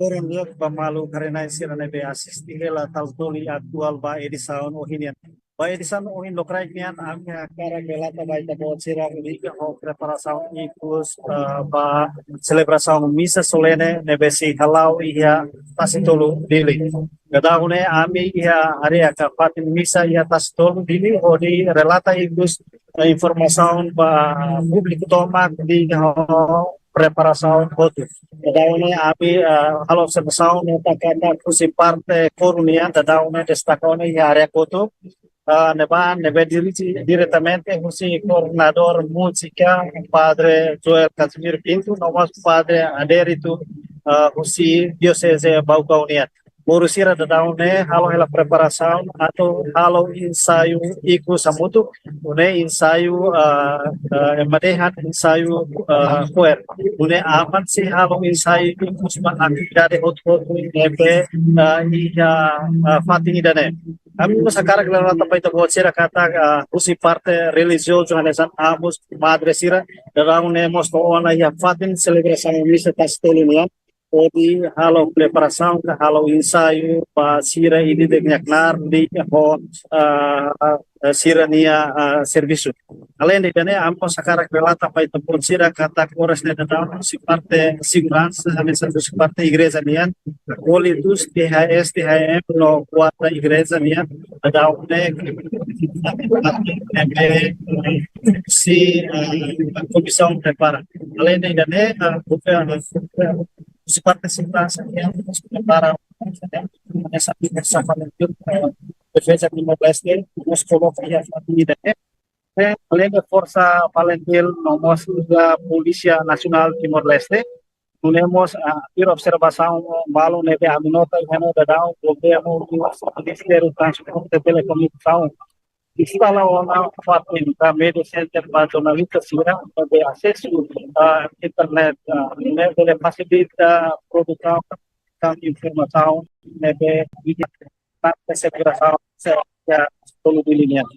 Orang dia pemalu karena sira nebe asisti hela tal toli aktual ba edisaun ohinian. Ba edisaun ohin lokrai nian amnya kara gelata ba ita bo sira uliga ho preparasaun ikus ba celebrasaun misa solene nebe si halau iya tasitolu dili. Gadahune ami iya area ka patin misa iya tasitolu dili ho di relata ikus informasaun ba publik tomat di ho preparasaun hotu. Dadaune abi halo sebesau neta kata kusi parte korunia dadaune destacone ya area koto nebe diretamente kusi coordinador música padre Joel Casimir Pinto nomás padre aderitu kusi diocese Baucaunia. Morusira dadaune halo hela preparação atau halo ensaio iku samutu une ensaio madehan ensaio kuer une aman si halo ensaio iku suma atividade outro nebe iya fatingi dane kami sekarang kalau tapai itu buat sira kata usi parte religioso hanesan amos madre sira dadaune mosto ona ya fatin celebração misa tastolinia. Odi halo preparação ka halo ensaio pa sira ini degnaknar di ho sira nia serviço. Além de dane ampo sekarang relata pa itu pun sira kata kores ne datang si parte segurança hanesan si parte igreja nian oli dos THS THM no kuata igreja nian datang ne si comissão prepara. Além de dane seperti segurança yang para essa pensamento defesa Timor-Leste nos coloca ya família além da força palentil nomos da Polícia Nacional Timor-Leste temos a observação malo neve a minota e no da governo do Ministério do Transporte e Telecomunicação instala uma fatin da media center para jornalistas sira de acesso a internet neve facilita produção de informação neve e segurança seja todo linear.